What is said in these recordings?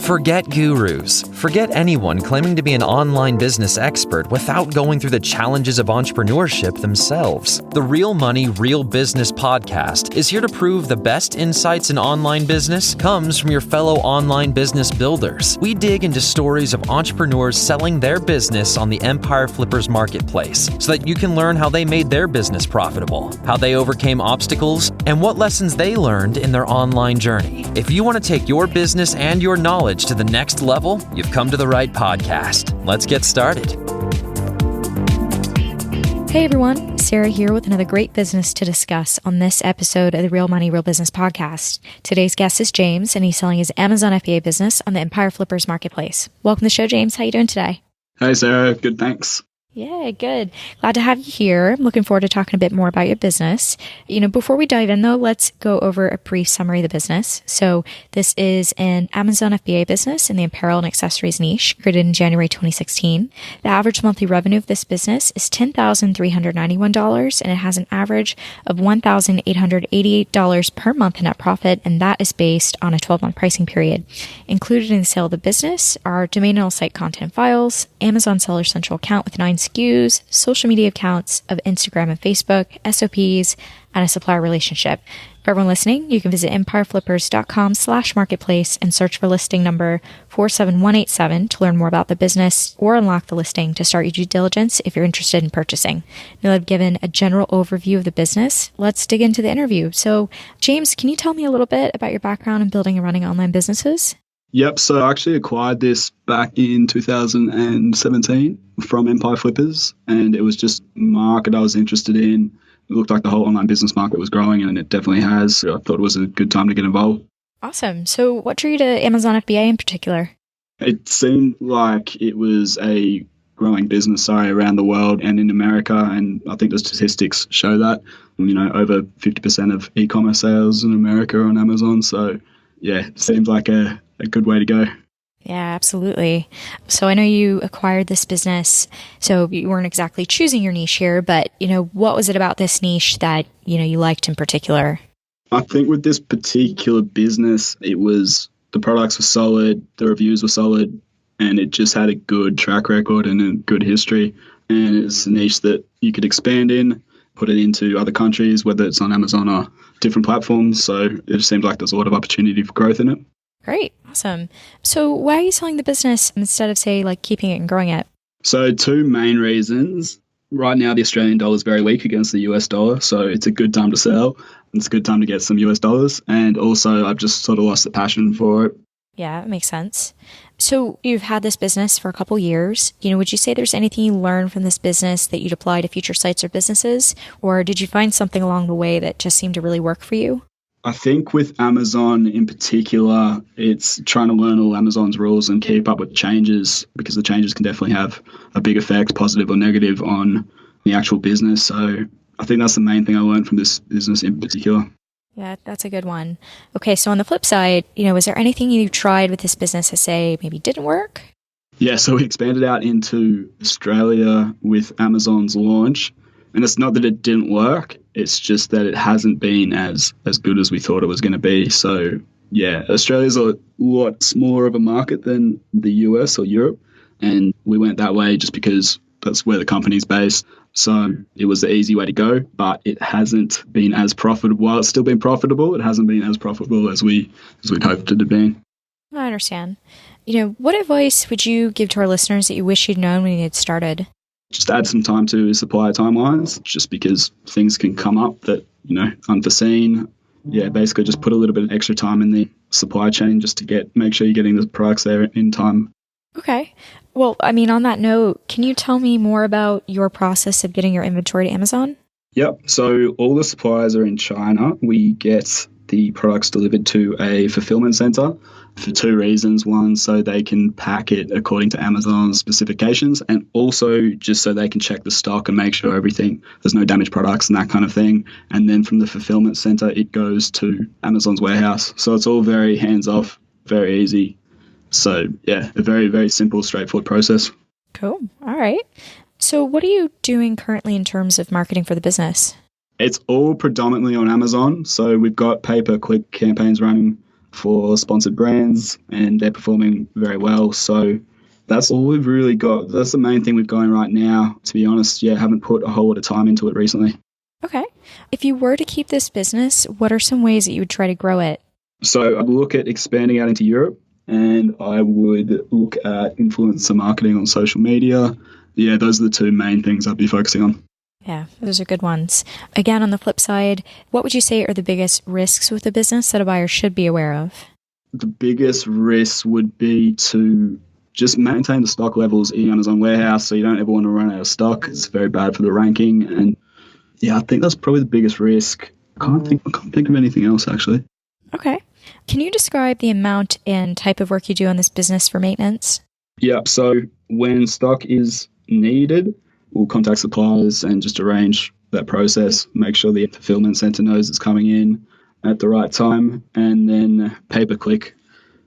Forget gurus. Forget anyone claiming to be an online business expert without going through the challenges of entrepreneurship themselves. The Real Money, Real Business podcast is here to prove the best insights in online business comes from your fellow online business builders. We dig into stories of entrepreneurs selling their business on the Empire Flippers marketplace so that you can learn how they made their business profitable, how they overcame obstacles, and what lessons they learned in their online journey. If you want to take your business and your knowledge to the next level, you've come to the right podcast. Let's get started. Hey everyone, Sarah here with another great business to discuss on this episode of the Real Money, Real Business podcast. Today's guest is James, and he's selling his Amazon FBA business on the Empire Flippers marketplace. Welcome to the show, James. How you doing today? Hey Sarah, good, thanks. Yeah, good. Glad to have you here. I'm looking forward to talking a bit more about your business. Before we dive in though, let's go over a brief summary of the business. So this is an Amazon FBA business in the apparel and accessories niche, created in January 2016. The average monthly revenue of this business is $10,391, and it has an average of $1,888 per month in net profit, and that is based on a 12-month pricing period. Included in the sale of the business are domain and site content files, Amazon Seller Central account with 9 SKUs, social media accounts of Instagram and Facebook, SOPs, and a supplier relationship. For everyone listening, you can visit empireflippers.com/marketplace and search for listing number 47187 to learn more about the business or unlock the listing to start your due diligence if you're interested in purchasing. Now that I've given a general overview of the business, let's dig into the interview. So, James, can you tell me a little bit about your background in building and running online businesses? Yep, so I actually acquired this back in 2017 from Empire Flippers, and it was just a market I was interested in. It looked like the whole online business market was growing, and it definitely has. So I thought it was a good time to get involved. Awesome. So what drew you to Amazon FBA in particular? It seemed like it was a growing business, around the world and in America, and I think the statistics show that. Over 50% of e-commerce sales in America are on Amazon, so yeah, it seems like a good way to go. Yeah, absolutely. So I know you acquired this business, so you weren't exactly choosing your niche here, but, what was it about this niche that, you liked in particular? I think with this particular business, the products were solid, the reviews were solid, and it just had a good track record and a good history. And it's a niche that you could expand in, put it into other countries, whether it's on Amazon or different platforms. So it just seems like there's a lot of opportunity for growth in it. Great. Awesome. So why are you selling the business instead of, say, keeping it and growing it? So 2 main reasons. Right now, the Australian dollar is very weak against the US dollar, so it's a good time to sell. It's a good time to get some US dollars. And also, I've just sort of lost the passion for it. Yeah, it makes sense. So you've had this business for a couple years. Would you say there's anything you learned from this business that you'd apply to future sites or businesses? Or did you find something along the way that just seemed to really work for you? I think with Amazon in particular, it's trying to learn all Amazon's rules and keep up with changes, because the changes can definitely have a big effect, positive or negative, on the actual business. So I think that's the main thing I learned from this business in particular. Yeah, that's a good one. Okay, so on the flip side, is there anything you tried with this business that, say, maybe didn't work? Yeah, so we expanded out into Australia with Amazon's launch. And it's not that it didn't work, it's just that it hasn't been as good as we thought it was going to be. So, yeah, Australia's a lot smaller of a market than the US or Europe. And we went that way just because that's where the company's based. So it was the easy way to go, but it hasn't been as profitable. While it's still been profitable, it hasn't been as profitable as we'd hoped it had been. I understand. What advice would you give to our listeners that you wish you'd known when you had started? Just add some time to supplier timelines, just because things can come up that, unforeseen. Yeah, basically just put a little bit of extra time in the supply chain just to make sure you're getting the products there in time. Okay. Well, on that note, can you tell me more about your process of getting your inventory to Amazon? Yep. So all the suppliers are in China. We get the products delivered to a fulfillment center for 2 reasons. One, so they can pack it according to Amazon's specifications, and also just so they can check the stock and make sure there's no damaged products and that kind of thing. And then from the fulfillment center, it goes to Amazon's warehouse. So it's all very hands-off, very easy. So yeah, a very, very simple, straightforward process. Cool. All right. So what are you doing currently in terms of marketing for the business? It's all predominantly on Amazon. So we've got pay-per-click campaigns running for sponsored brands, and they're performing very well. So that's all we've really got. That's the main thing we've going right now. To be honest, haven't put a whole lot of time into it recently. Okay. If you were to keep this business, what are some ways that you would try to grow it? So I'd look at expanding out into Europe, and I would look at influencer marketing on social media. Yeah, those are the two main things I'd be focusing on. Yeah, those are good ones. Again, on the flip side, what would you say are the biggest risks with the business that a buyer should be aware of? The biggest risk would be to just maintain the stock levels in Amazon warehouse, so you don't ever want to run out of stock. It's very bad for the ranking. And I think that's probably the biggest risk. I can't think of anything else, actually. Okay. Can you describe the amount and type of work you do on this business for maintenance? Yeah, so when stock is needed, we'll contact suppliers and just arrange that process, make sure the fulfillment center knows it's coming in at the right time, and then pay-per-click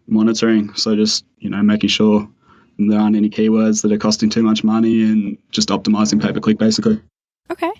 monitoring. So just, making sure there aren't any keywords that are costing too much money and just optimizing pay-per-click basically. Okay.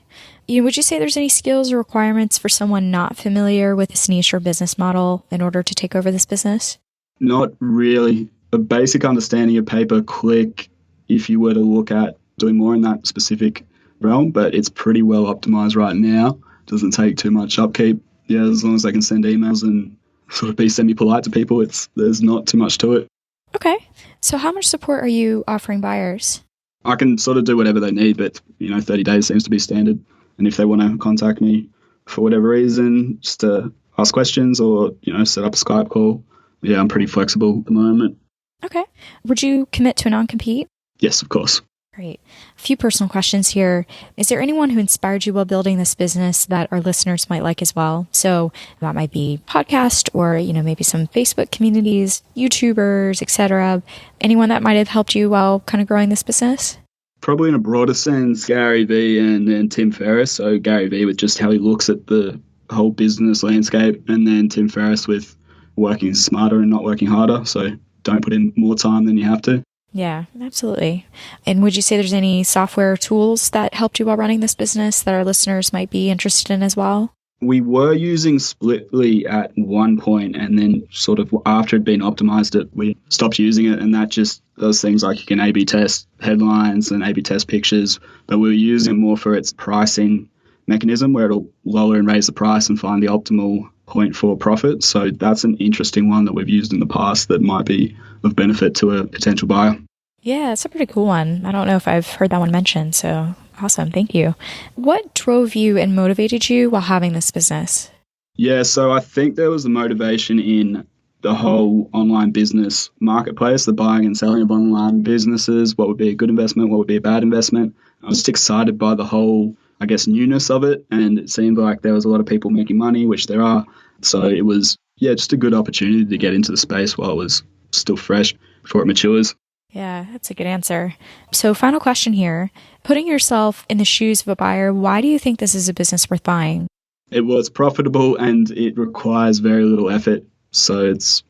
Would you say there's any skills or requirements for someone not familiar with this niche or business model in order to take over this business? Not really. A basic understanding of pay-per-click if you were to look at doing more in that specific realm, but it's pretty well optimized right now. Doesn't take too much upkeep. As long as they can send emails and sort of be semi-polite to people, there's not too much to it. Okay. So how much support are you offering buyers? I can sort of do whatever they need, but 30 days seems to be standard. And if they want to contact me for whatever reason, just to ask questions or, set up a Skype call, I'm pretty flexible at the moment. Okay. Would you commit to a non-compete? Yes, of course. Great. A few personal questions here. Is there anyone who inspired you while building this business that our listeners might like as well? So that might be podcast or, maybe some Facebook communities, YouTubers, etc. Anyone that might have helped you while kind of growing this business? Probably in a broader sense, Gary Vee and Tim Ferriss. So Gary Vee with just how he looks at the whole business landscape, and then Tim Ferriss with working smarter and not working harder. So don't put in more time than you have to. Yeah, absolutely. And would you say there's any software tools that helped you while running this business that our listeners might be interested in as well? We were using Splitly at one point, and then sort of after it had been optimized, we stopped using it, and that just does things like you can A/B test headlines and A/B test pictures, but we were using it more for its pricing mechanism where it'll lower and raise the price and find the optimal point for profit. So that's an interesting one that we've used in the past that might be of benefit to a potential buyer. Yeah, it's a pretty cool one. I don't know if I've heard that one mentioned, so awesome. Thank you. What drove you and motivated you while having this business? Yeah, so I think there was the motivation in the whole online business marketplace, the buying and selling of online businesses, what would be a good investment, what would be a bad investment. I was just excited by the whole, newness of it, and it seemed like there was a lot of people making money, which there are. So it was, just a good opportunity to get into the space while it was still fresh before it matures. Yeah, that's a good answer. So final question here. Putting yourself in the shoes of a buyer, why do you think this is a business worth buying? It was profitable and it requires very little effort. So it's,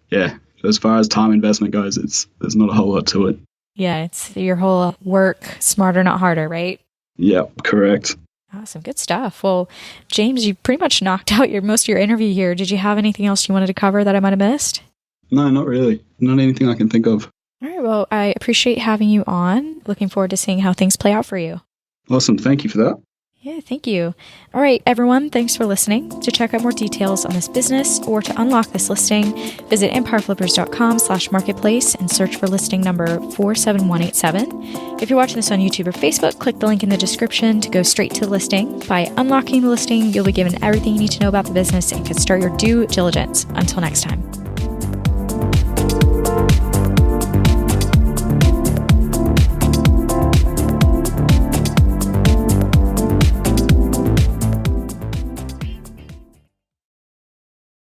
as far as time investment goes, there's not a whole lot to it. Yeah, it's your whole work smarter, not harder, right? Yeah, correct. Awesome. Good stuff. Well, James, you pretty much knocked out most of your interview here. Did you have anything else you wanted to cover that I might have missed? No, not really. Not anything I can think of. All right. Well, I appreciate having you on. Looking forward to seeing how things play out for you. Awesome. Thank you for that. Yeah, thank you. All right, everyone, thanks for listening. To check out more details on this business or to unlock this listing, visit empireflippers.com/marketplace and search for listing number 47187. If you're watching this on YouTube or Facebook, click the link in the description to go straight to the listing. By unlocking the listing, you'll be given everything you need to know about the business and can start your due diligence. Until next time.